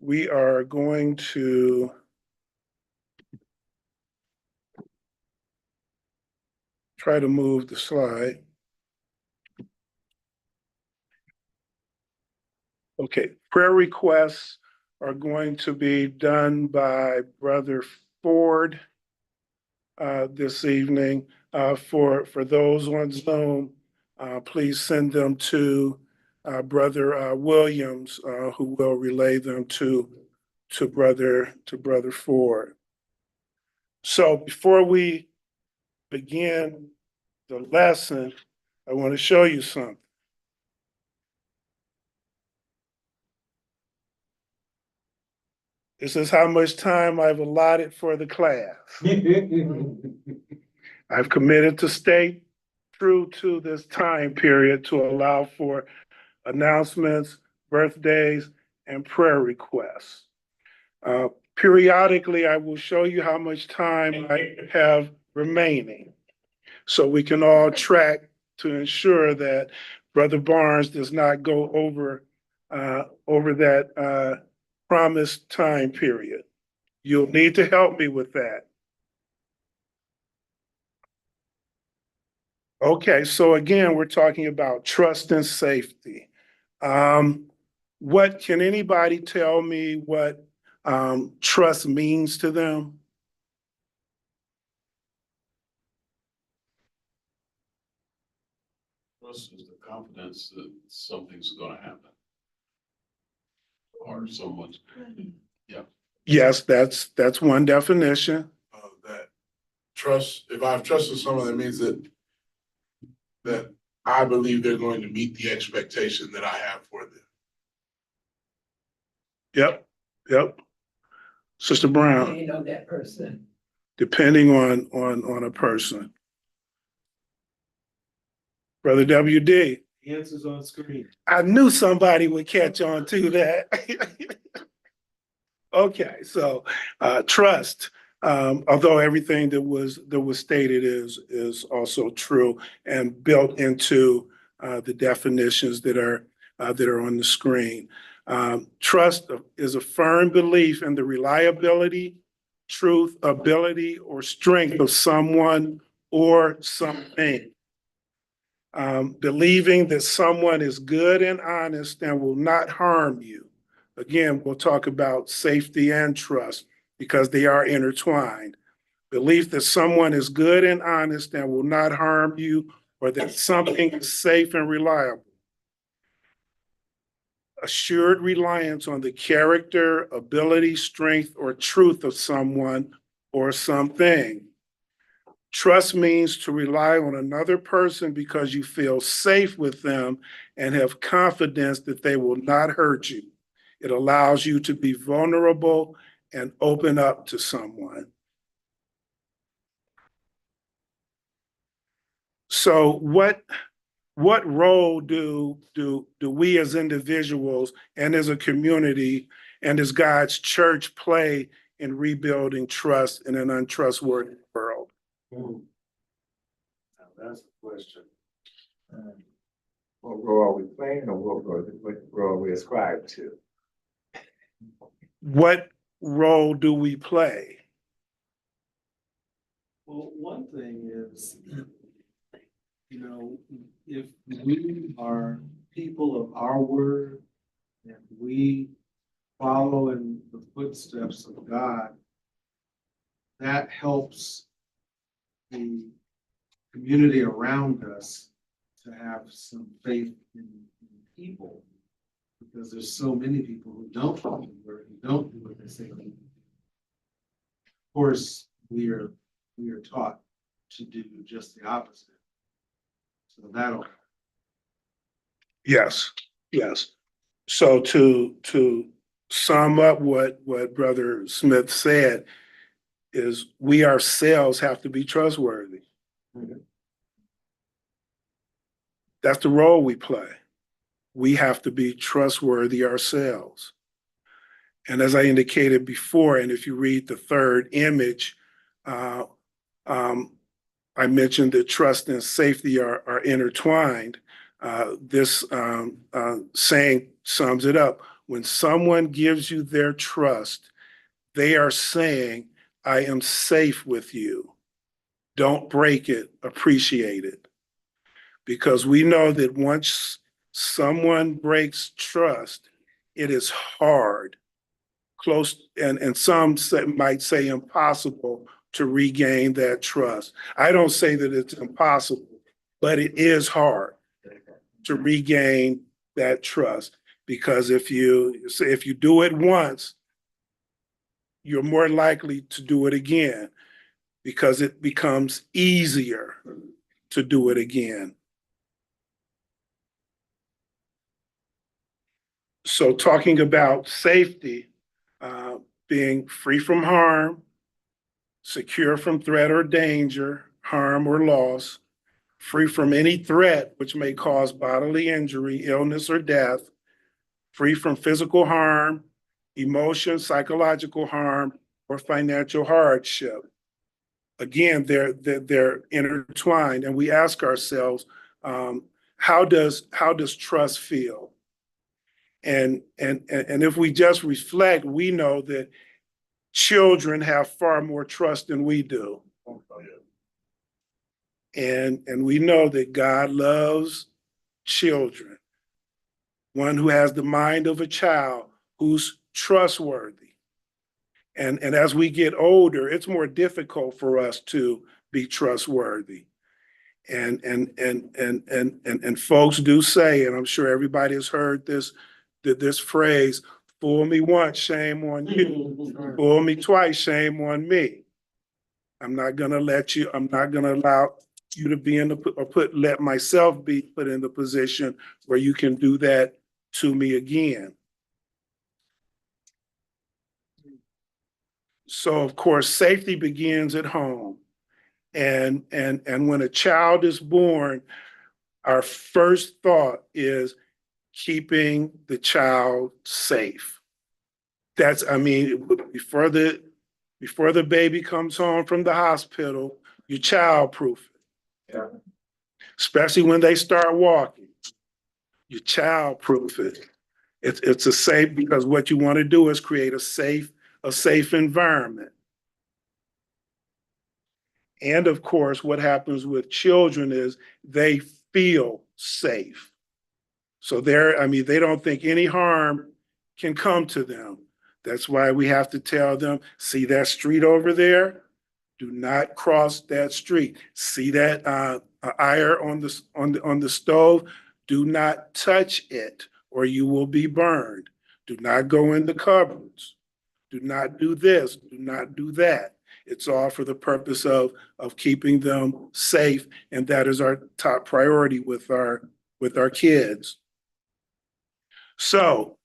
we are going to try to move the slide. Okay, prayer requests are going to be done by Brother Ford this evening. For those on Zoom, please send them to Brother Williams, who will relay them to Brother Ford. So before we begin the lesson, I want to show you something. This is how much time I've allotted for the class. I've committed to stay true to this time period to allow for announcements, birthdays, and prayer requests. Periodically, I will show you how much time I have remaining so we can all track to ensure that Brother Barnes does not go over that promised time period. You'll need to help me with that. Okay, so again, we're talking about trust and safety. What can anybody tell me what trust means to them? Trust is the confidence that something's going to happen, or someone's. Yeah. Yes, that's one definition. That trust, if I've trusted someone, that means that I believe they're going to meet the expectation that I have for them. Yep. Sister Brown. You know that person. Depending on a person. Brother WD. The answer's on screen. I knew somebody would catch on to that. Okay, so trust, although everything that was stated is also true and built into the definitions that are on the screen. Trust is a firm belief in the reliability, truth, ability, or strength of someone or something. Believing that someone is good and honest and will not harm you. Again, we'll talk about safety and trust because they are intertwined. Belief that someone is good and honest and will not harm you, or that something is safe and reliable. Assured reliance on the character, ability, strength, or truth of someone or something. Trust means to rely on another person because you feel safe with them and have confidence that they will not hurt you. It allows you to be vulnerable and open up to someone. So what role do we as individuals and as a community and as God's church play in rebuilding trust in an untrustworthy world? Now that's the question. What role are we playing, or what role are we ascribed to? What role do we play? Well, one thing is, if we are people of our word and we follow in the footsteps of God, that helps the community around us to have some faith in people, because there's so many people who don't follow the word, who don't do what they say. Of course, we are taught to do just the opposite. So that'll. Yes. So to sum up what Brother Smith said is we ourselves have to be trustworthy. Mhm. That's the role we play. We have to be trustworthy ourselves. And as I indicated before, and if you read the third image, I mentioned that trust and safety are intertwined. This saying sums it up. When someone gives you their trust, they are saying, I am safe with you. Don't break it, appreciate it. Because we know that once someone breaks trust, it is hard, close, and might say impossible to regain that trust. I don't say that it's impossible, but it is hard to regain that trust. Because if you do it once, you're more likely to do it again because it becomes easier to do it again. So talking about safety, being free from harm, secure from threat or danger, harm or loss, free from any threat which may cause bodily injury, illness, or death, free from physical harm, emotion, psychological harm, or financial hardship. Again, they're intertwined, and we ask ourselves, how does trust feel? And if we just reflect, we know that children have far more trust than we do. And we know that God loves children, one who has the mind of a child, who's trustworthy. And as we get older, it's more difficult for us to be trustworthy. And folks do say, and I'm sure everybody has heard this phrase, fool me once, shame on you. Fool me twice, shame on me. I'm not gonna allow you to be let myself be put in the position where you can do that to me again. So of course, safety begins at home. And when a child is born, our first thought is keeping the child safe. Before the baby comes home from the hospital, you childproof it. Yeah. Especially when they start walking, you childproof it. It's a safe, because what you want to do is create a safe environment. And of course, what happens with children is they feel safe. So they don't think any harm can come to them. That's why we have to tell them, see that street over there? Do not cross that street. See that iron on the stove? Do not touch it or you will be burned. Do not go in the cupboards. Do not do this. Do not do that. It's all for the purpose of keeping them safe, and that is our top priority with our kids. So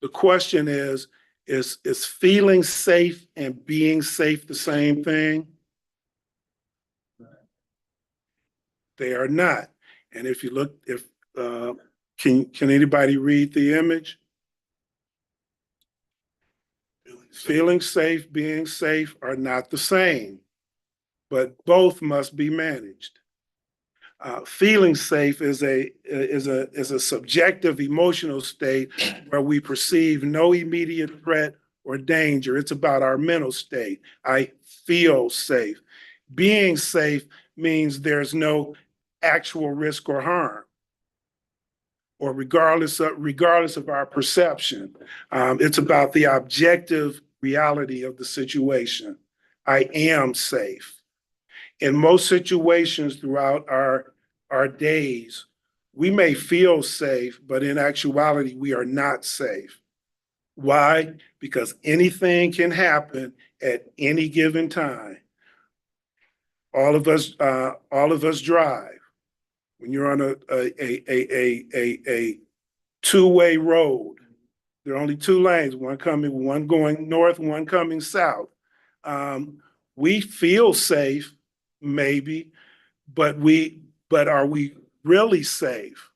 the question is feeling safe and being safe the same thing? They are not. And if you look, can anybody read the image? Feeling safe, being safe are not the same, but both must be managed. Feeling safe is a subjective emotional state where we perceive no immediate threat or danger. It's about our mental state. I feel safe. Being safe means there's no actual risk or harm, or regardless of our perception. It's about the objective reality of the situation. I am safe. In most situations throughout our days, we may feel safe, but in actuality, we are not safe. Why? Because anything can happen at any given time. All of us drive. When you're on a two-way road, there are only two lanes, one going north, one coming south. We feel safe, maybe, but are we really safe?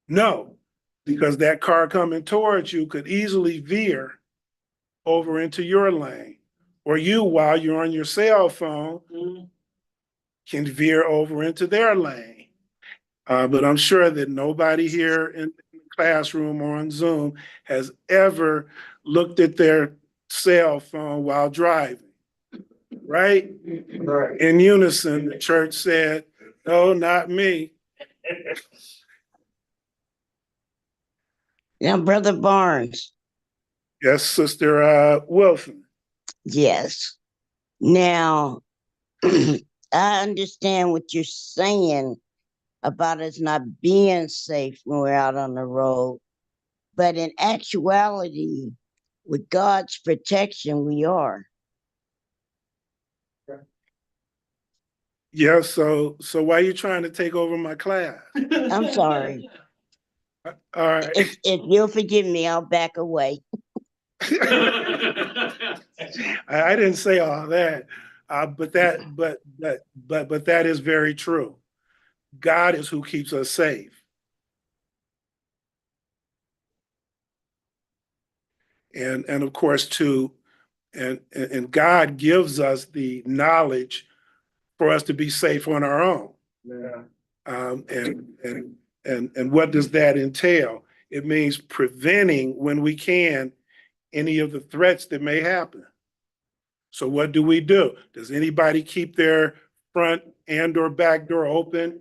No, because that car coming towards you could easily veer over into your lane, or you, while you're on your cell phone, can veer over into their lane. But I'm sure that nobody here in the classroom or on Zoom has ever looked at their cell phone while driving, right? Right. In unison, the church said, no, not me. Now, Brother Barnes, Yes, Sister Wilson. yes. Now, I understand what you're saying about us not being safe when we're out on the road. But in actuality, with God's protection, we are. Yeah, so why are you trying to take over my class? I'm sorry. All right. If you'll forgive me, I'll back away. I didn't say all that, but that is very true. God is who keeps us safe. And of course too, and God gives us the knowledge for us to be safe on our own. Yeah. And what does that entail? It means preventing, when we can, any of the threats that may happen. So what do? Does anybody keep their front and or back door open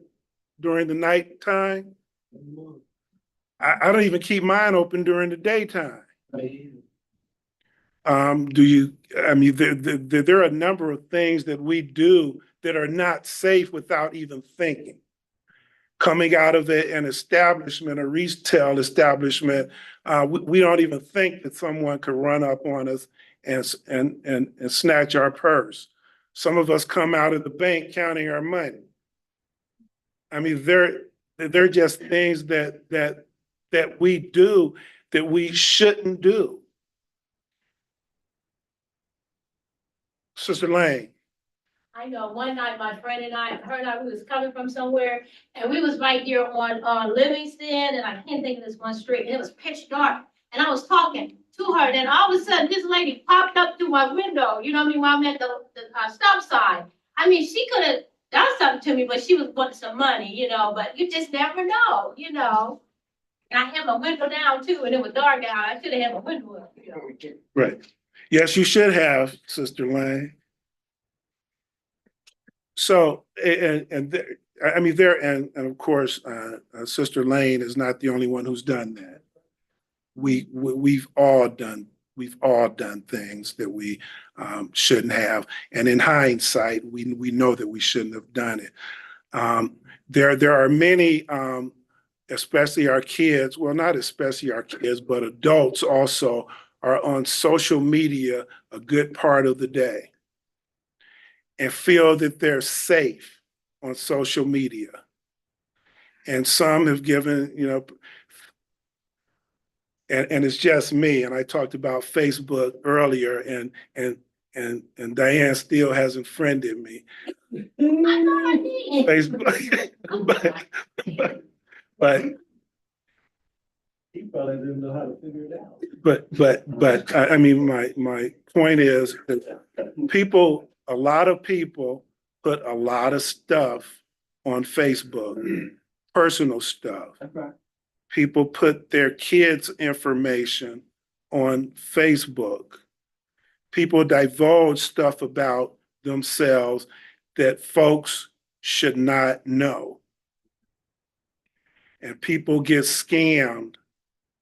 during the nighttime? I don't even keep mine open during the daytime. There are a number of things that we do that are not safe without even thinking. Coming out of an establishment, a retail establishment, we don't even think that someone could run up on us and snatch our purse. Some of us come out of the bank counting our money. I mean, they're just things that we do that we shouldn't do. Sister Lane. I know one night my friend and her and I, we was coming from somewhere and we was right there on Livingston and I can't think of this one street and it was pitch dark. And I was talking to her and then all of a sudden this lady popped up through my window, you know what I mean, while I'm at the stop sign. I mean, she could have done something to me, but she was wanting some money, you know, but you just never know, you know. And I had my window down too and it was dark out. I should have had my window up, you know. Right. Yes, you should have, Sister Lane. So, and of course, Sister Lane is not the only one who's done that. We've all done things that we shouldn't have, and in hindsight, we know that we shouldn't have done it. There are many, especially our kids. Well, not especially our kids, but adults also are on social media a good part of the day and feel that they're safe on social media. And some have given, and it's just me. And I talked about Facebook earlier, and Diane still hasn't friended me. Facebook, but He probably didn't know how to figure it out. but I mean, my point is that a lot of people put a lot of stuff on Facebook, personal stuff. That's right. People put their kids' information on Facebook. People divulge stuff about themselves that folks should not know. And people get scammed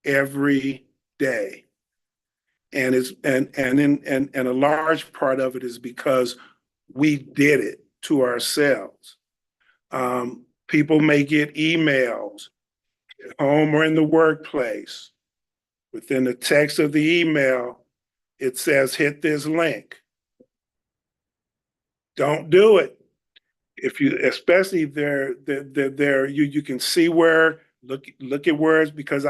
every day. And a large part of it is because we did it to ourselves. People may get emails at home or in the workplace. Within the text of the email, it says, hit this link. Don't do it. Especially you can see where, look at words, because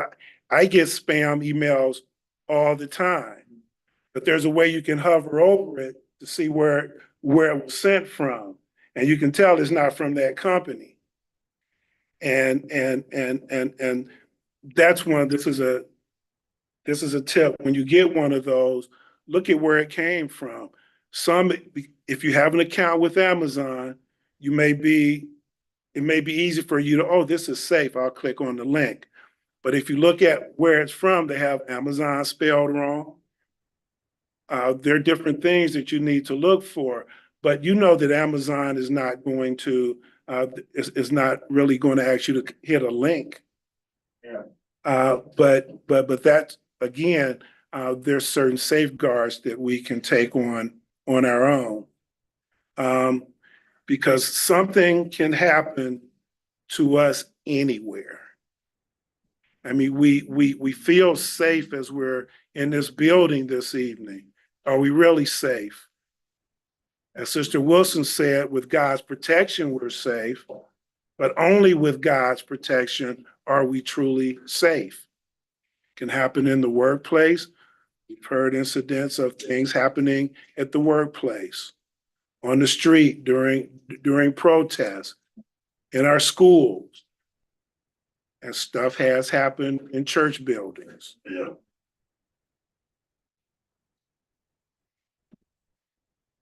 I get spam emails all the time, but there's a way you can hover over it to see where it was sent from, and you can tell it's not from that company. And that's this is a tip. When you get one of those, look at where it came from. If you have an account with Amazon, you may be it may be easy for you to, oh, this is safe, I'll click on the link. But if you look at where it's from, they have Amazon spelled wrong. There are different things that you need to look for, but you know that Amazon is not going to, is not really going to ask you to hit a link. Yeah. But that's, again, there's certain safeguards that we can take on our own. Because something can happen to us anywhere. I mean, we feel safe as we're in this building this evening. Are we really safe? As Sister Wilson said, with God's protection, we're safe, but only with God's protection are we truly safe. It can happen in the workplace. We've heard incidents of things happening at the workplace, on the street during protests, in our schools. And stuff has happened in church buildings. Yeah.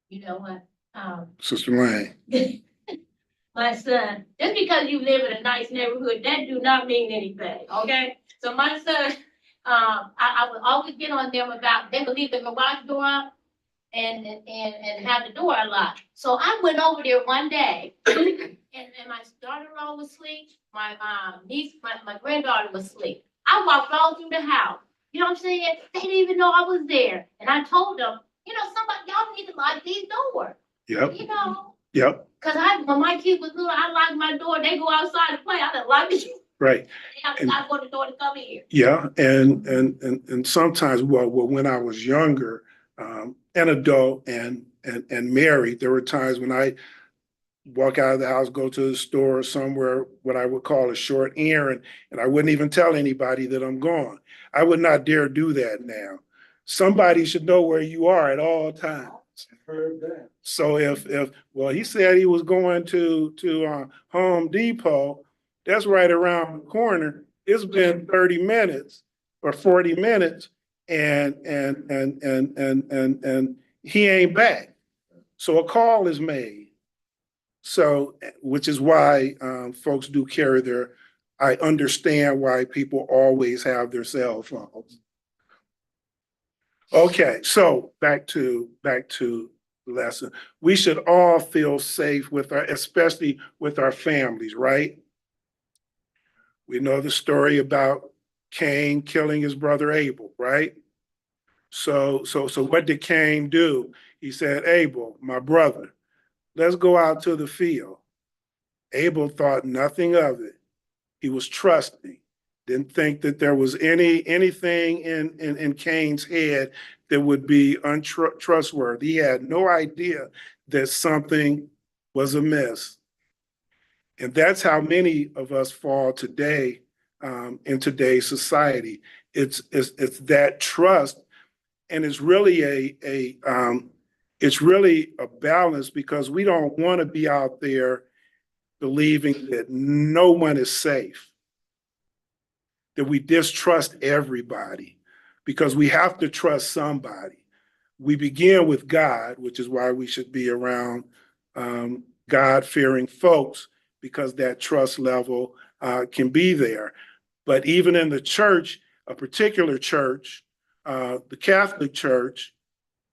You know what? Sister Lane. My son, just because you live in a nice neighborhood, that do not mean anything, okay? So my son, I would always get on them about, they would leave the garage door up and have the door unlocked. So I went over there one day and my daughter-in-law was asleep, my niece, my granddaughter was asleep. I walked all through the house, you know what I'm saying? They didn't even know I was there. And I told them, you know, y'all need to lock these doors, Yep, you know? yep, Cause when my kid was little, I locked my door, they go outside to play, I done locked it. right. I want the door to come in. Yeah, and sometimes, well, when I was younger, an adult and married, there were times when I walk out of the house, go to the store or somewhere, what I would call a short errand, and I wouldn't even tell anybody that I'm gone. I would not dare do that now. Somebody should know where you are at all times. Heard that. So well, he said he was going to Home Depot, that's right around the corner. It's been 30 minutes or 40 minutes and he ain't back. So a call is made. So, which is why folks do carry I understand why people always have their cell phones. Okay, so back to the lesson. We should all feel safe especially with our families, right? We know the story about Cain killing his brother Abel, right? So what did Cain do? He said, Abel, my brother, let's go out to the field. Abel thought nothing of it. He was trusting. Didn't think that there was anything in Cain's head that would be untrustworthy. He had no idea that something was amiss. And that's how many of us fall today in today's society. It's that trust, and it's really it's really a balance, because we don't want to be out there believing that no one is safe, that we distrust everybody, because we have to trust somebody. We begin with God, which is why we should be around God-fearing folks, because that trust level can be there. But even in the church, a particular church, the Catholic Church,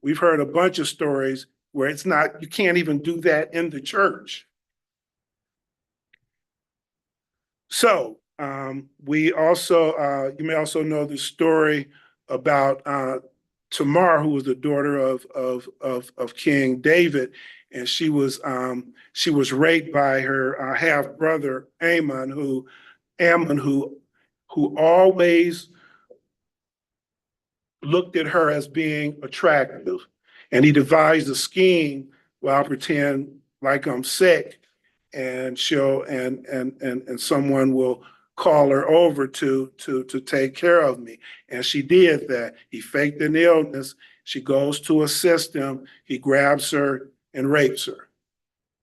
we've heard a bunch of stories where you can't even do that in the church. So we also, you may also know the story about Tamar, who was the daughter of King David, and she was raped by her half brother Ammon, who always looked at her as being attractive, and he devised a scheme. Well, I'll pretend like I'm sick, and someone will call her over to take care of me. And she did that. He faked an illness. She goes to assist him. He grabs her and rapes her,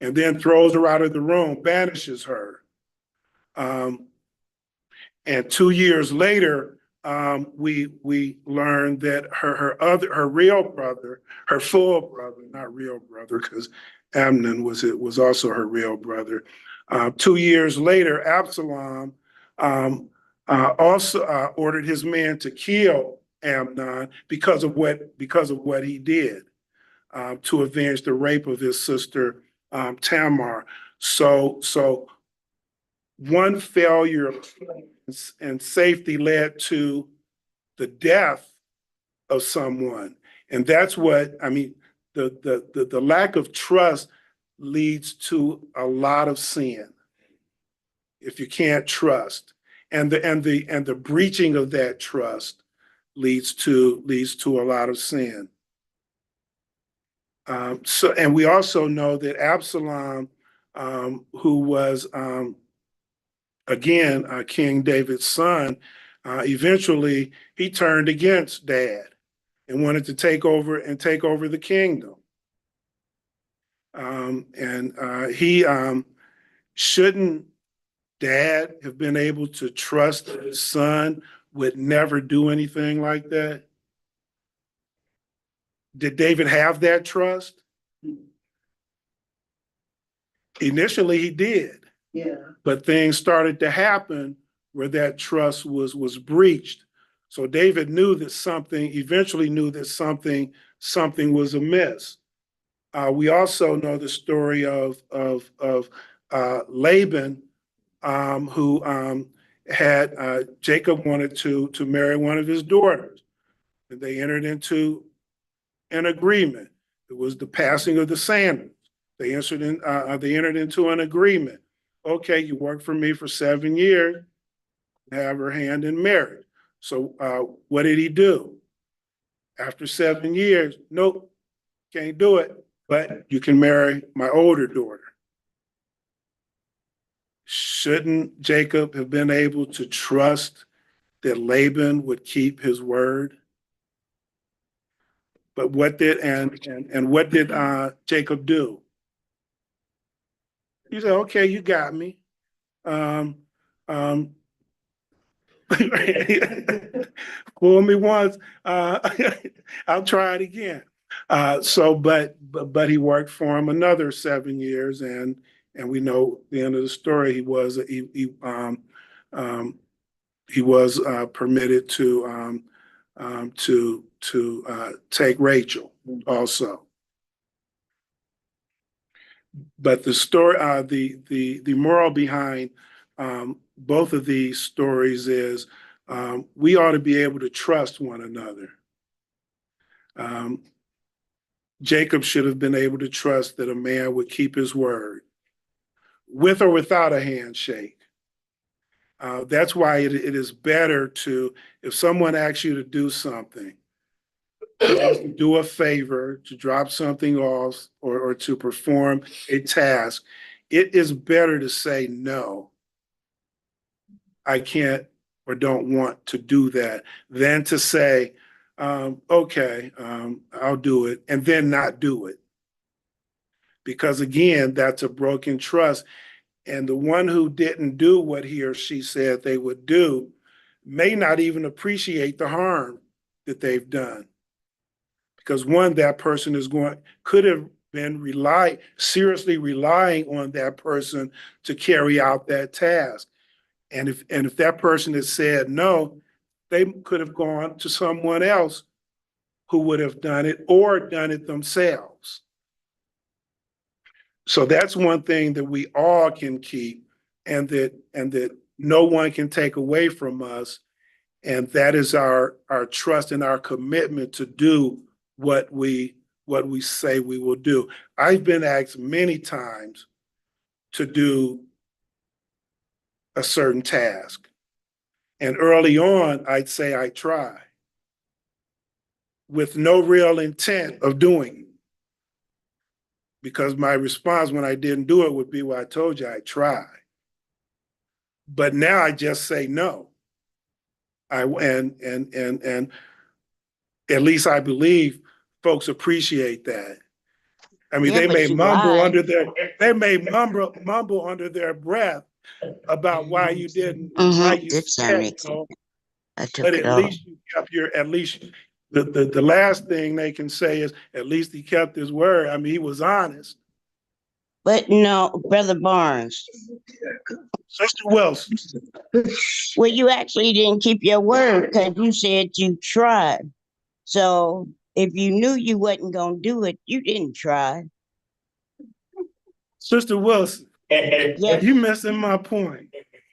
and then throws her out of the room, banishes her. And 2 years later, we learned that her real brother, her full brother, not real brother, because Amnon was also her real brother, 2 years later, Absalom also ordered his men to kill Amnon because of what he did to avenge the rape of his sister Tamar. So one failure and safety led to the death of someone, and that's what I mean. The lack of trust leads to a lot of sin. If you can't trust, and the breaching of that trust leads to a lot of sin. And we also know that Absalom, who was again King David's son, eventually he turned against Dad and wanted to take over the kingdom. He shouldn't Dad have been able to trust that his son would never do anything like that? Did David have that trust? Initially, he did. Yeah. But things started to happen where that trust was breached. So David eventually knew that something was amiss. We also know the story of Laban, who had Jacob wanted to marry one of his daughters, and they entered into an agreement. It was the passing of the sandals. They entered into an agreement. Okay, you work for me for 7 years, have her hand in marriage. So what did he do? After 7 years, nope, can't do it, but you can marry my older daughter. Shouldn't Jacob have been able to trust that Laban would keep his word? But what did Jacob do? He said, "Okay, you got me. Um, um, fool me once, I'll try it again." But he worked for him another 7 years, and we know the end of the story. He was permitted to take Rachel also. But the story, the moral behind both of these stories is we ought to be able to trust one another. Jacob should have been able to trust that a man would keep his word, with or without a handshake. That's why it is better to, if someone asks you to do something, do a favor, to drop something off, or to perform a task, it is better to say, no, I can't or don't want to do that, than to say, okay, I'll do it, and then not do it. Because again, that's a broken trust. And the one who didn't do what he or she said they would do may not even appreciate the harm that they've done. Because one, that person could have been seriously relying on that person to carry out that task. And if that person had said no, they could have gone to someone else who would have done it or done it themselves. So that's one thing that we all can keep, and that no one can take away from us. And that is our trust and our commitment to do what we say we will do. I've been asked many times to do a certain task. And early on, I'd say I try, with no real intent of doing it. Because my response when I didn't do it would be, well, I told you I tried. But now I just say no. And at least I believe folks appreciate that. I mean, Yeah, they but may you mumble lied. mumble under their breath about why you didn't, Mm-hmm. why you Did sound said exciting. no, I took but it at off. least you kept the last thing they can say is, at least he kept his word. I mean, he was honest. But no, Brother Barnes, Sister Wilson, well, you actually didn't keep your word because you said you tried. So if you knew you wasn't gonna do it, you didn't try. Sister Wilson, Yes. you missing my point.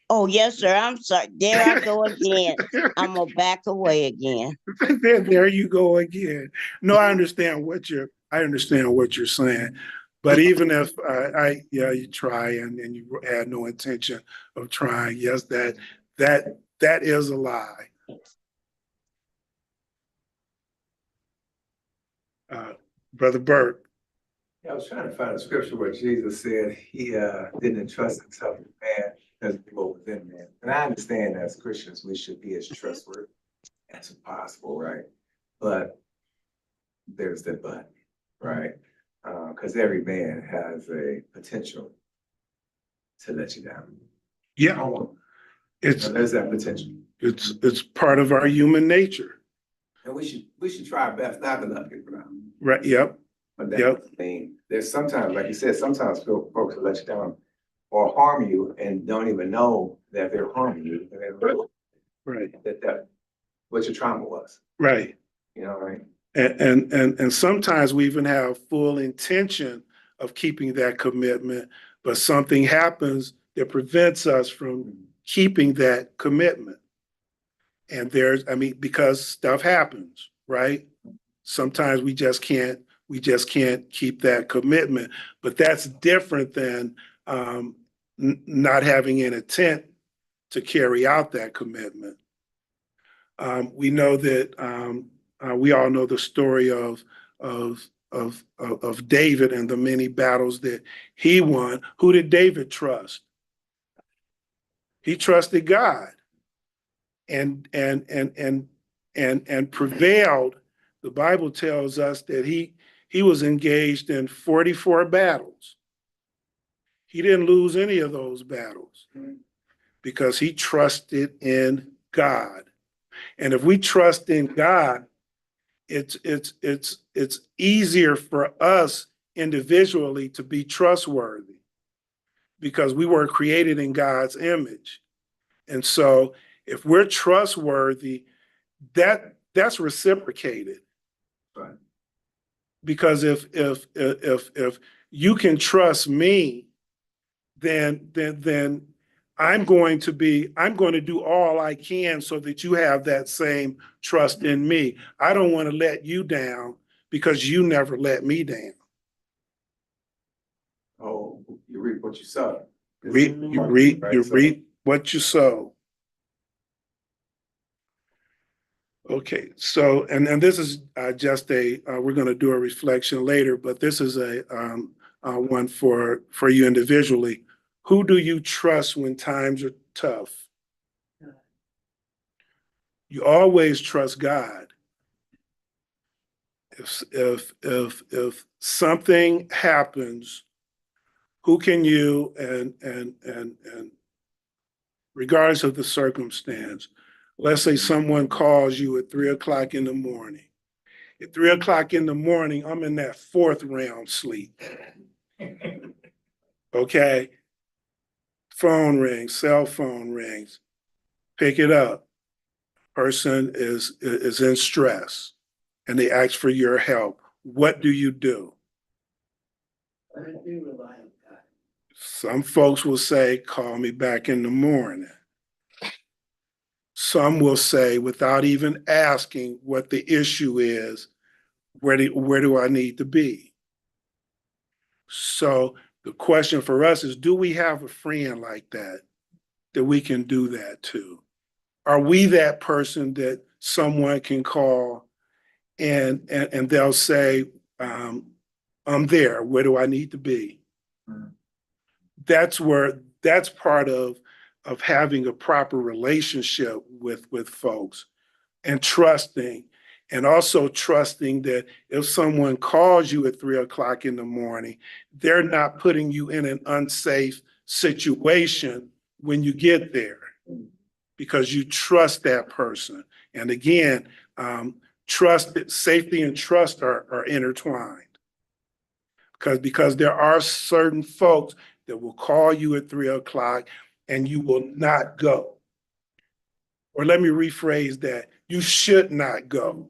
Oh, yes, sir. I'm sorry. There I go again. I'm gonna back away again. There you go again. No, I understand what you're saying. But even if yeah, you try and you had no intention of trying, yes, that is a lie. Brother Burke, I was trying to find a scripture where Jesus said he didn't entrust himself to man because of what was in man. And I understand as Christians, we should be as trustworthy as possible, right? But there's the but, right? Because every man has a potential to let you down. yeah, it's There's that potential. it's part of our human nature. And we should try our best not to let people down. Right, yep, But that Yep. doesn't mean, there's sometimes, like you said, sometimes folks will let you down or harm you and don't even know that they're harming you. And they don't know right, that what your trauma was, right. you know, right? And sometimes we even have full intention of keeping that commitment, but something happens that prevents us from keeping that commitment. And because stuff happens, right? Sometimes we just can't keep that commitment, but that's different than not having an intent to carry out that commitment. We know that we all know the story of David and the many battles that he won. Who did David trust? He trusted God and prevailed. The Bible tells us that he was engaged in 44 battles. He didn't lose any of those battles because he trusted in God. And if we trust in God, it's easier for us individually to be trustworthy because we were created in God's image. And so if we're trustworthy, that's reciprocated. Right. Because if you can trust me, then I'm going to do all I can so that you have that same trust in me. I don't want to let you down because you never let me down. Oh, you reap what you sow. You reap what you sow. Okay, so and this is just we're going to do a reflection later, but this is a one for you individually. Who do you trust when times are tough? You always trust God. If something happens, who can you and regardless of the circumstance, let's say someone calls you at 3 o'clock in the morning. At 3 o'clock in the morning, I'm in that fourth round sleep. Okay. Phone rings, cell phone rings. Pick it up. Person is in stress and they ask for your help. What do you do? Some folks will say, call me back in the morning. Some will say, without even asking what the issue is, where do I need to be? So the question for us is, do we have a friend like that we can do that to? Are we that person that someone can call and they'll say, I'm there, where do I need to be? That's part of having a proper relationship with folks and trusting. And also trusting that if someone calls you at 3 o'clock in the morning, they're not putting you in an unsafe situation when you get there because you trust that person. And again, safety and trust are intertwined. Because there are certain folks that will call you at 3 o'clock and you will not go. Or let me rephrase that, you should not go.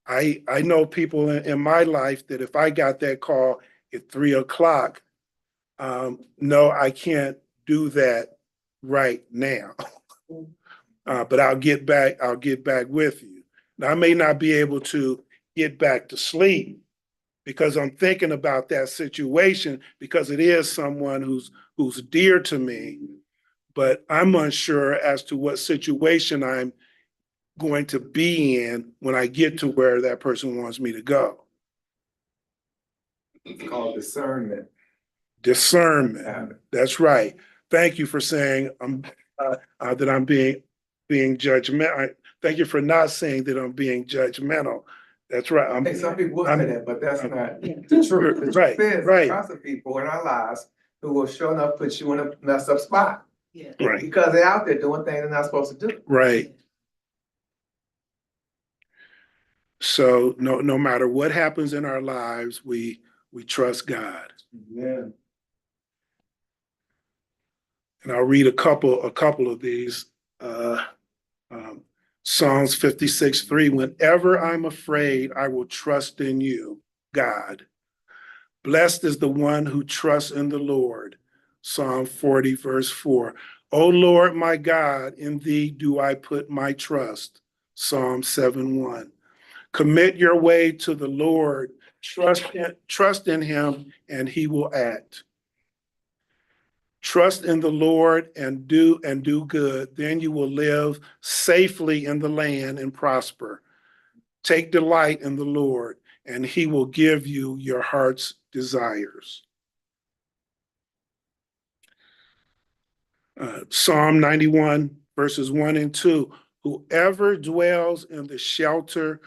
I know people in my life that if I got that call at 3 o'clock, no, I can't do that right now. But I'll get back with you. Now, I may not be able to get back to sleep because I'm thinking about that situation because it is someone who's dear to me, but I'm unsure as to what situation I'm going to be in when I get to where that person wants me to go. It's called discernment. Discernment. That's right. Thank you for saying that I'm being judgmental. Thank you for not saying that I'm being judgmental. That's right. Hey, some people will say I'm- that, but that's I'm- not the truth. The Right, truth is, right. lots of people in our lives who will sure enough put you in a messed up spot. Right, Because they're out there doing things they're not supposed to do. right. So no matter what happens in our lives, we trust God. Yeah. And I'll read a couple of these. Psalms 56:3. Whenever I'm afraid, I will trust in you, God. Blessed is the one who trusts in the Lord. Psalm 40:4. O Lord, my God, in thee do I put my trust. Psalm 7:1. Commit your way to the Lord. Trust in him, and he will act. Trust in the Lord and do good. Then you will live safely in the land and prosper. Take delight in the Lord, and he will give you your heart's desires. Psalm 91, verses 1 and 2. Whoever dwells in the shelter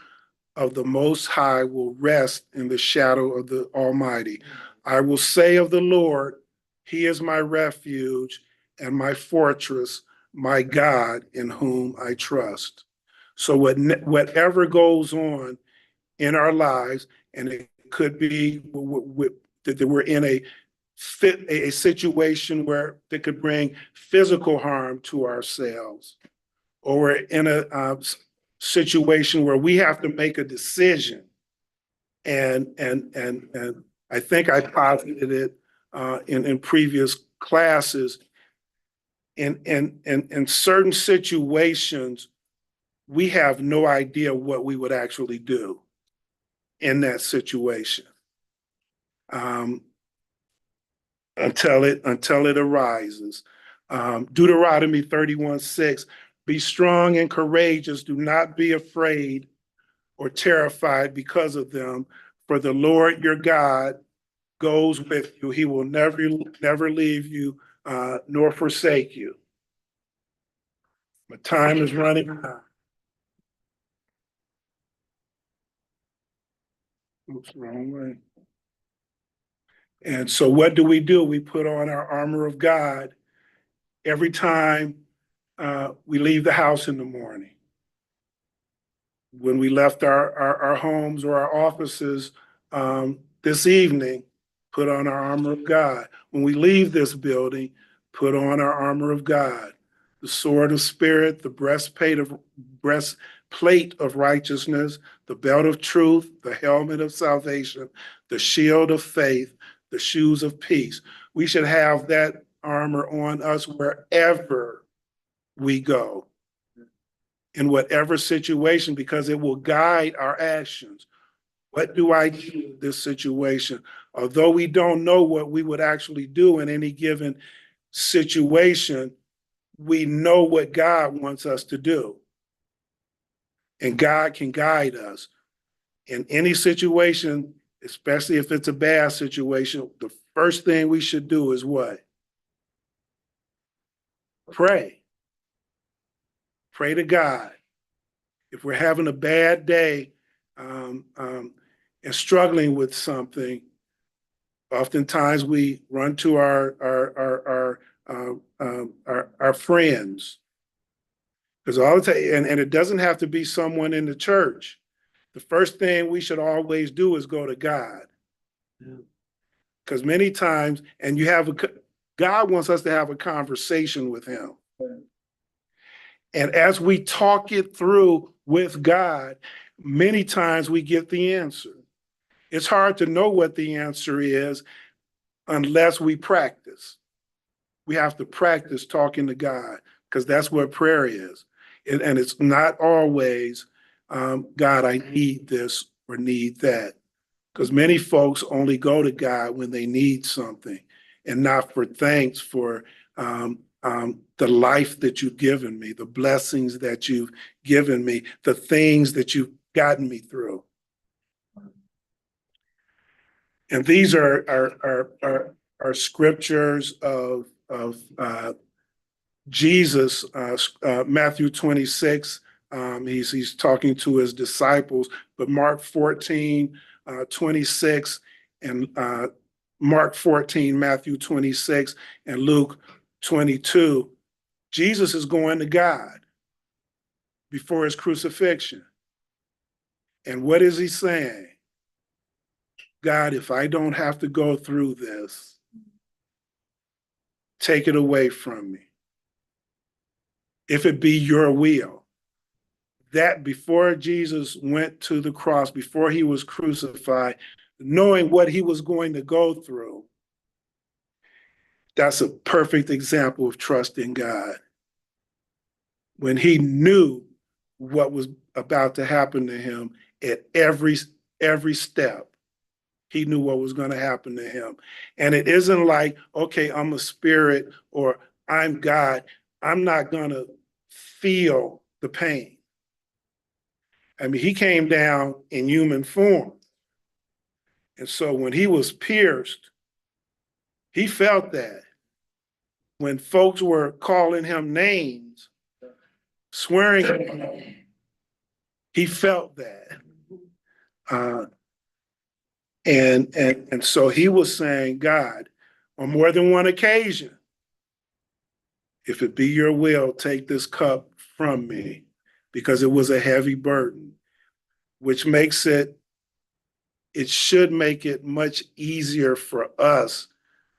of the Most High will rest in the shadow of the Almighty. I will say of the Lord, he is my refuge and my fortress, my God in whom I trust. So whatever goes on in our lives, and it could be that we're in a situation where that could bring physical harm to ourselves, or we're in a situation where we have to make a decision. And I think I posited it in previous classes. In certain situations, we have no idea what we would actually do in that situation until it arises. Deuteronomy 31:6. Be strong and courageous. Do not be afraid or terrified because of them, for the Lord your God goes with you. He will never leave you nor forsake you. My time is running out. Oops, wrong way. And so what do? We put on our armor of God every time we leave the house in the morning. When we left our homes or our offices this evening, put on our armor of God. When we leave this building, put on our armor of God. The sword of spirit, the breastplate of righteousness, the belt of truth, the helmet of salvation, the shield of faith, the shoes of peace. We should have that armor on us wherever we go, in whatever situation, because it will guide our actions. What do I do in this situation? Although we don't know what we would actually do in any given situation, we know what God wants us to do. And God can guide us in any situation, especially if it's a bad situation. The first thing we should do is what? Pray. Pray to God. If we're having a bad day and struggling with something, oftentimes we run to our friends. Because all the time, and it doesn't have to be someone in the church. the first thing we should always do is go to God. Yeah. Because many times, and God wants us to have a conversation with him. And as we talk it through with God, many times we get the answer. It's hard to know what the answer is unless we practice. We have to practice talking to God because that's what prayer is. And it's not always, God, I need this or need that. Because many folks only go to God when they need something and not for thanks for the life that you've given me, the blessings that you've given me, the things that you've gotten me through. And these are scriptures of Jesus, Matthew 26. He's talking to his disciples, but Mark 14, 26, and Mark 14, Matthew 26, and Luke 22. Jesus is going to God before his crucifixion. And what is he saying? God, if I don't have to go through this, take it away from me. If it be your will. That before Jesus went to the cross, before he was crucified, knowing what he was going to go through, that's a perfect example of trust in God. When he knew what was about to happen to him at every step, he knew what was going to happen to him. And it isn't like, okay, I'm a spirit or I'm God. I'm not going to feel the pain. I mean, he came down in human form. And so when he was pierced, he felt that. When folks were calling him names, swearing at him, he felt that. And so he was saying, God, on more than one occasion, if it be your will, take this cup from me, because it was a heavy burden, which makes it should make it much easier for us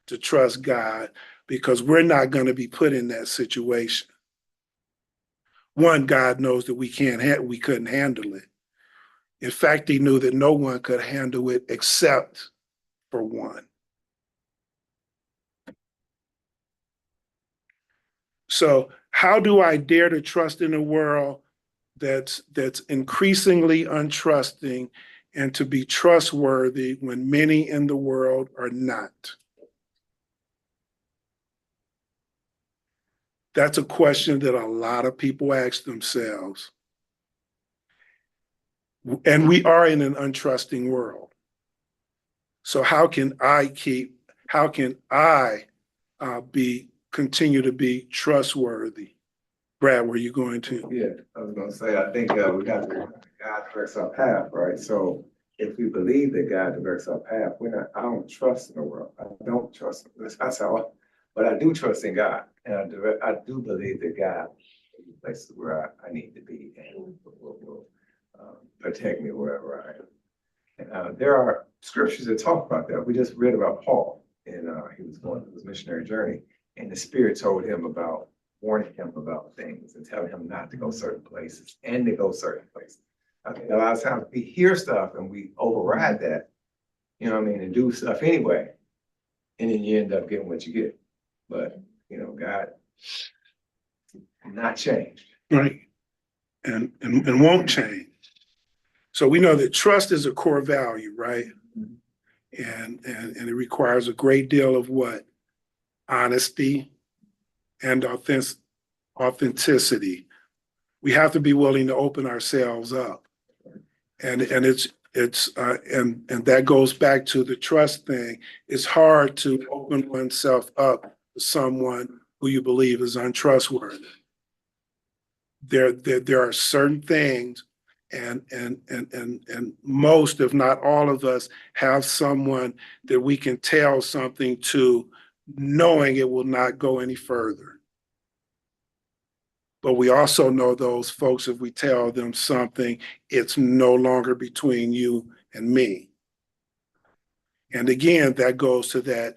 to trust God, because we're not going to be put in that situation. One, God knows that we couldn't handle it. In fact, he knew that no one could handle it except for one. So how do I dare to trust in a world that's increasingly untrusting, and to be trustworthy when many in the world are not? That's a question that a lot of people ask themselves. And we are in an untrusting world. So how can I continue to be trustworthy? Brad, were you going to? Yeah, I was gonna say, I think we got to, God directs our path, right? So if we believe that God directs our path, I don't trust in the world. I don't trust him. That's how, but I do trust in God. And I do believe that God is the places where I need to be and will protect me wherever I am. And there are scriptures that talk about that. We just read about Paul, and he was going through his missionary journey, and the Spirit told him about, warning him about things and telling him not to go certain places and to go certain places. I think a lot of times we hear stuff and we override that, you know what I mean, and do stuff anyway. And then you end up getting what you get. But, you know, God not changed. Right. And won't change. So we know that trust is a core value, right? And it requires a great deal of what? Honesty and authenticity. We have to be willing to open ourselves up. And that goes back to the trust thing. It's hard to open oneself up to someone who you believe is untrustworthy. There are certain things, and most, if not all of us, have someone that we can tell something to, knowing it will not go any further. But we also know those folks, if we tell them something, it's no longer between you and me. And again, that goes to that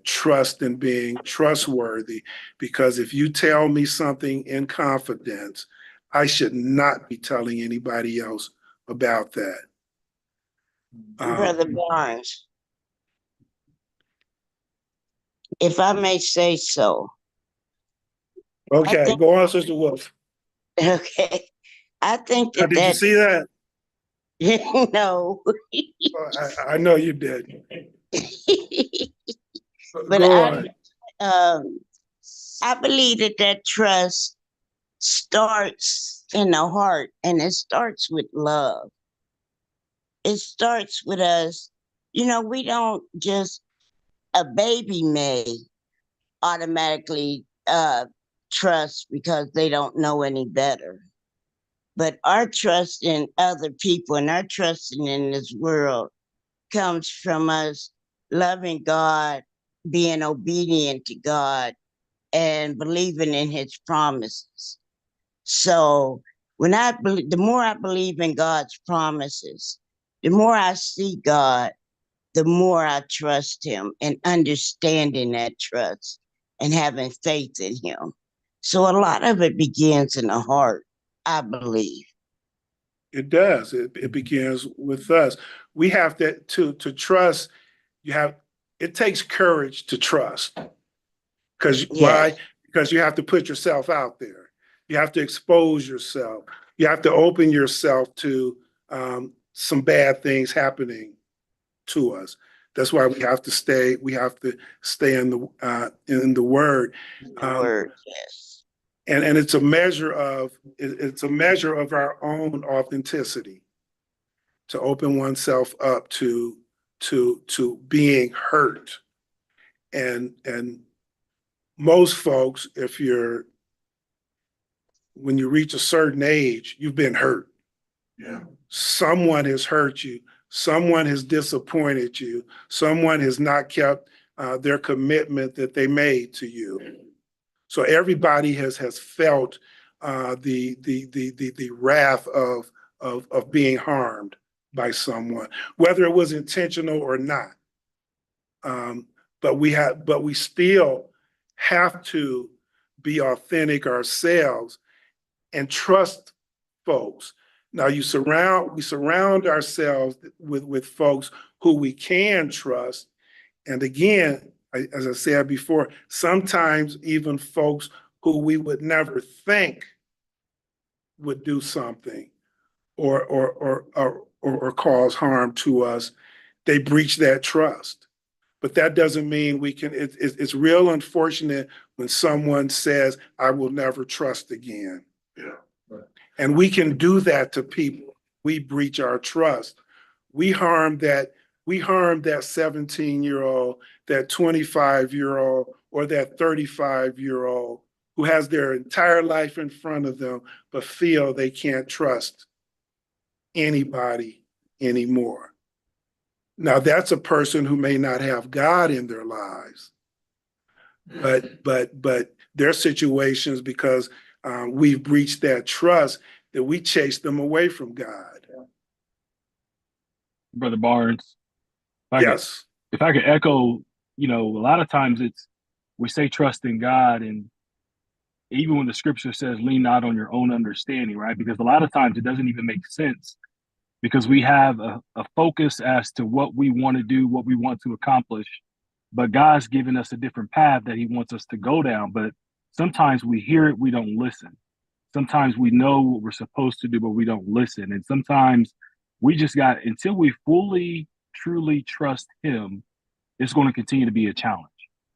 trust and being trustworthy, because if you tell me something in confidence, I should not be telling anybody else about that. Brother Barnes, if I may say so. I Okay, think, go on, Sister Wolf. okay, I think Now, that did you see that? no, I know you did. but Go on. um, I believe that trust starts in the heart, and it starts with love. It starts with us. We don't just, a baby may automatically trust because they don't know any better. But our trust in other people and our trusting in this world comes from us loving God, being obedient to God, and believing in his promises. So the more I believe in God's promises, the more I see God, the more I trust him, and understanding that trust and having faith in him. So a lot of it begins in the heart, I believe. It does. It begins with us. We have to trust. It takes courage to trust. Because why? Yes, Because you have to put yourself out there. You have to expose yourself. You have to open yourself to some bad things happening to us. That's why we have to stay in the word. the word, yes. And it's a measure of our own authenticity to open oneself up to being hurt. And most folks, when you reach a certain age, you've been hurt. Yeah. Someone has hurt you. Someone has disappointed you. Someone has not kept their commitment that they made to you. So everybody has felt the wrath of being harmed by someone, whether it was intentional or not. But we still have to be authentic ourselves and trust folks. Now we surround ourselves with folks who we can trust. And again, as I said before, sometimes even folks who we would never think would do something or cause harm to us, they breach that trust. But that doesn't mean we can, it's real unfortunate when someone says, I will never trust again. Yeah. And we can do that to people. We breach our trust. We harm that 17-year-old, that 25-year-old, or that 35-year-old who has their entire life in front of them, but feel they can't trust anybody anymore. Now that's a person who may not have God in their lives, but their situations, because we've breached that trust, that we chase them away from God. Brother Barnes. Yes. If I could echo, a lot of times we say trust in God, and even when the scripture says lean not on your own understanding, right? Because a lot of times it doesn't even make sense, because we have a focus as to what we want to do, what we want to accomplish, but God's given us a different path that he wants us to go down. But sometimes we hear it, we don't listen. Sometimes we know what we're supposed to do, but we don't listen. And sometimes until we fully, truly trust him, it's going to continue to be a challenge.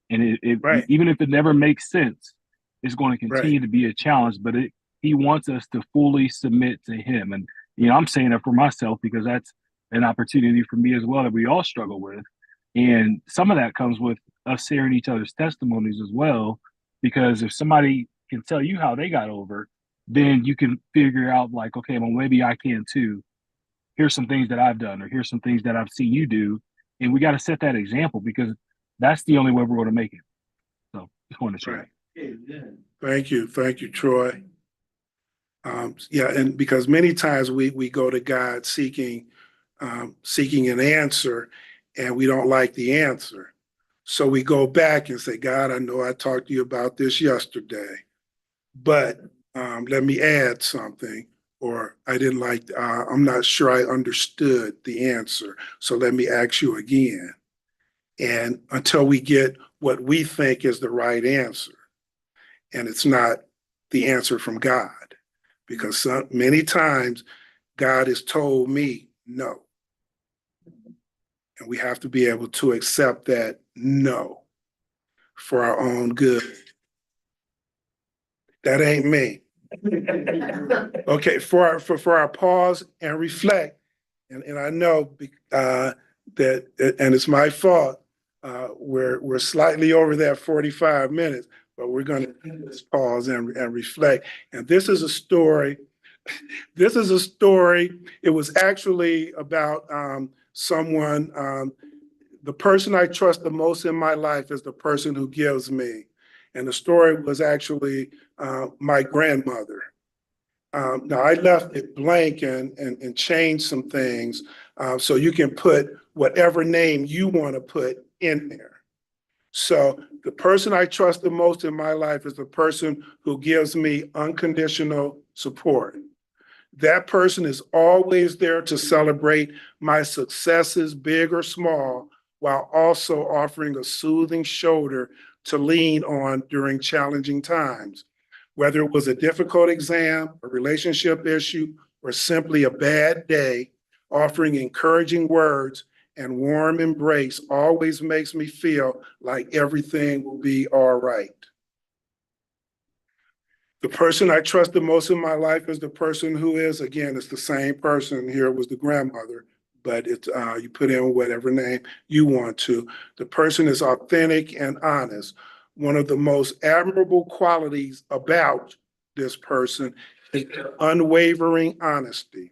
And Right. even if it never makes sense, it's going to continue to be a challenge, but he wants us to fully submit to him. And, I'm saying that for myself, because that's an opportunity for me as well that we all struggle with. And some of that comes with us sharing each other's testimonies as well, because if somebody can tell you how they got over, then you can figure out like, okay, well, maybe I can too. Here's some things that I've done, or here's some things that I've seen you do. And we got to set that example, because that's the only way we're going to make it. So just wanted to share. Right. Amen. Thank you, Troy. Yeah, and because many times we go to God seeking an answer, and we don't like the answer. So we go back and say, God, I know I talked to you about this yesterday, but let me add something. Or I didn't like, I'm not sure I understood the answer. So let me ask you again. And until we get what we think is the right answer, and it's not the answer from God, because many times God has told me no. And we have to be able to accept that no for our own good. That ain't me. Okay, for our pause and reflect, and I know that, and it's my fault. We're slightly over that 45 minutes, but we're going to just pause and reflect. And this is a story. This is a story. It was actually about someone. The person I trust the most in my life is the person who gives me. And the story was actually my grandmother. Now I left it blank and changed some things so you can put whatever name you want to put in there. So the person I trust the most in my life is the person who gives me unconditional support. That person is always there to celebrate my successes, big or small, while also offering a soothing shoulder to lean on during challenging times. Whether it was a difficult exam, a relationship issue, or simply a bad day, offering encouraging words and warm embrace always makes me feel like everything will be all right. The person I trust the most in my life is the person who is, again, it's the same person. Here was the grandmother, but it's you put in whatever name you want to. The person is authentic and honest. One of the most admirable qualities about this person is their unwavering honesty.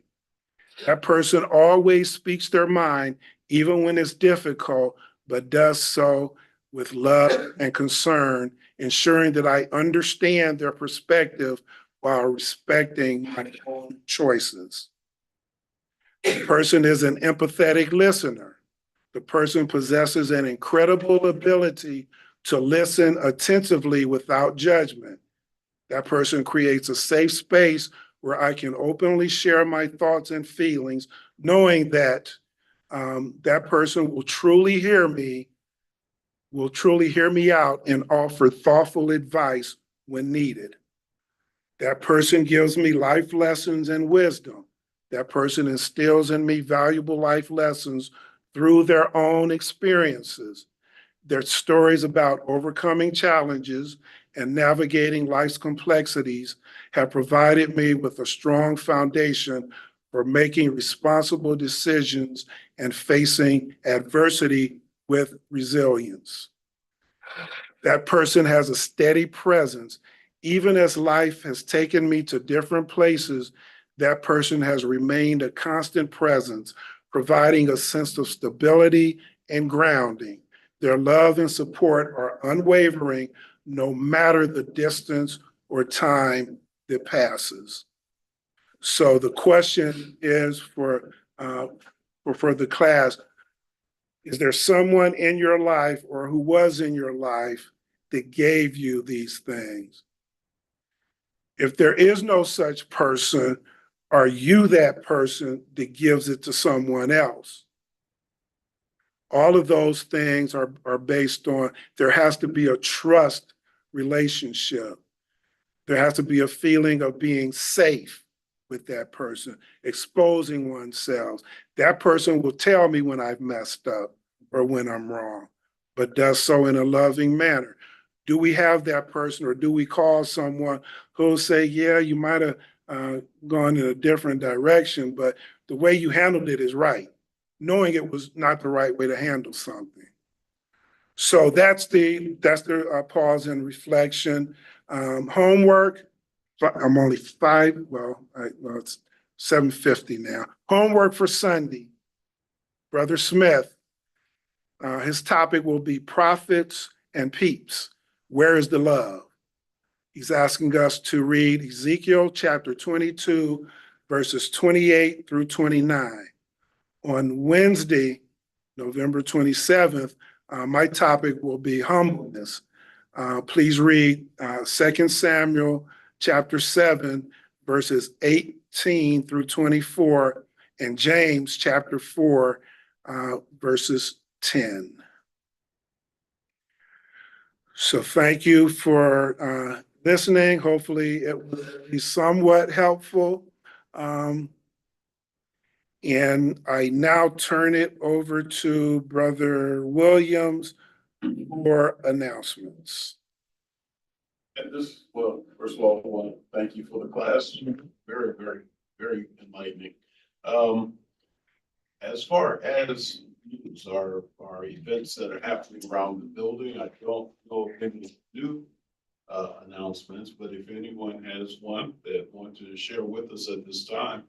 That person always speaks their mind, even when it's difficult, but does so with love and concern, ensuring that I understand their perspective while respecting my own choices. The person is an empathetic listener. The person possesses an incredible ability to listen attentively without judgment. That person creates a safe space where I can openly share my thoughts and feelings, knowing that that person will truly hear me out and offer thoughtful advice when needed. That person gives me life lessons and wisdom. That person instills in me valuable life lessons through their own experiences. Their stories about overcoming challenges and navigating life's complexities have provided me with a strong foundation for making responsible decisions and facing adversity with resilience. That person has a steady presence. Even as life has taken me to different places, that person has remained a constant presence, providing a sense of stability and grounding. Their love and support are unwavering, no matter the distance or time that passes. So the question is for the class, is there someone in your life or who was in your life that gave you these things? If there is no such person, are you that person that gives it to someone else? All of those things are based on, there has to be a trust relationship. There has to be a feeling of being safe with that person, exposing oneself. That person will tell me when I've messed up or when I'm wrong, but does so in a loving manner. Do we have that person, or do we call someone who'll say, yeah, you might have gone in a different direction, but the way you handled it is right, knowing it was not the right way to handle something. So that's the pause and reflection. Homework, I'm only it's 7:50 now. Homework for Sunday. Brother Smith, his topic will be prophets and peeps. Where is the love? He's asking us to read Ezekiel chapter 22, verses 28 through 29. On Wednesday, November 27th, my topic will be humbleness. Please read 2 Samuel chapter 7, verses 18 through 24, and James chapter 4, verses 10. So thank you for listening. Hopefully it will be somewhat helpful. And I now turn it over to Brother Williams for announcements. And this, well, first of all, I want to thank you for the class. Very, very, very enlightening. As far as our events that are happening around the building, I don't know if any new announcements, but if anyone has one that wanted to share with us at this time,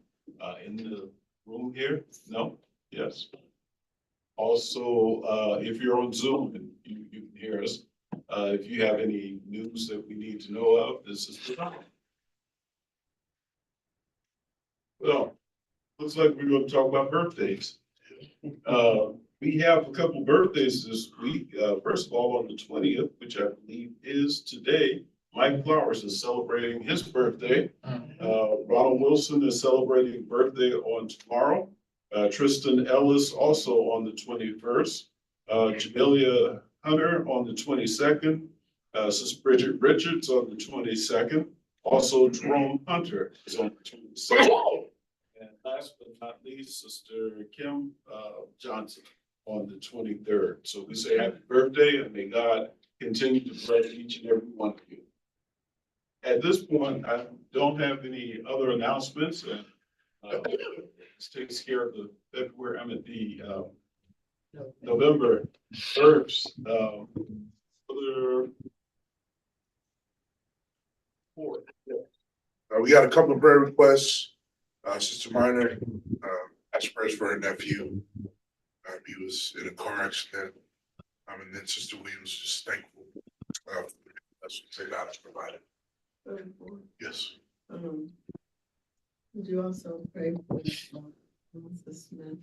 in the room here? No? Yes. Also, if you're on Zoom and you can hear us, if you have any news that we need to know of, this is the time. Well, looks like we're going to talk about birthdays. We have a couple birthdays this week. First of all, on the 20th, which I believe is today, Mike Flowers is celebrating his birthday. Ronald Wilson is celebrating birthday on tomorrow. Tristan Ellis also on the 21st. Jamelia Hunter on the 22nd. Sister Bridget Richards on the 22nd. Also, Jerome Hunter is on the 22nd. And last but not least, Sister Kim Johnson on the 23rd. So we say happy birthday and may God continue to bless each and every one of you. At this point, I don't have any other announcements, and this takes care of the February. I'm at the November 1st. We got a couple of prayer requests. Sister Minor asked prayers for her nephew. He was in a car accident. And then Sister Williams just thankful. That's what God has provided. Yes. Would you also pray for Melissa Smith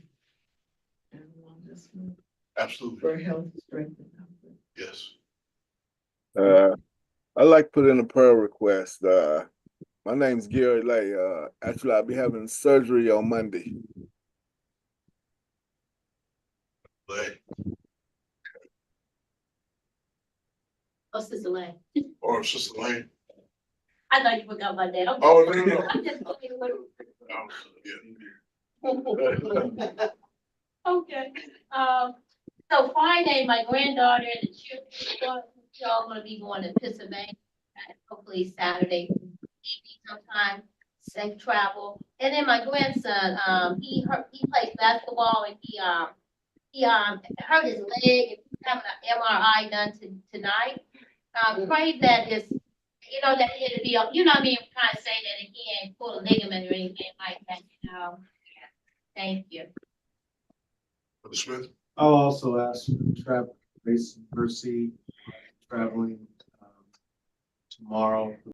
and Wanda Smith Absolutely. for health, strength, and comfort? Yes. I'd like to put in a prayer request. My name's Gary Lay. Actually, I'll be having surgery on Monday. Lay. Oh, Sister Lane. Or Sister Lane. I thought you forgot my dad. Oh, no. I'm just looking what. Yeah. Okay, so Friday, my granddaughter and the children, we're all gonna be going to Pennsylvania, hopefully Saturday evening sometime, safe travel. And then my grandson, he plays basketball and he hurt his leg and he's having an MRI done tonight. Pray that it's, that it'll be, I mean, I'm trying to say that he ain't pulled a ligament or anything like that, Thank you. Brother Smith. I'll also ask for travel, grace and mercy, traveling tomorrow.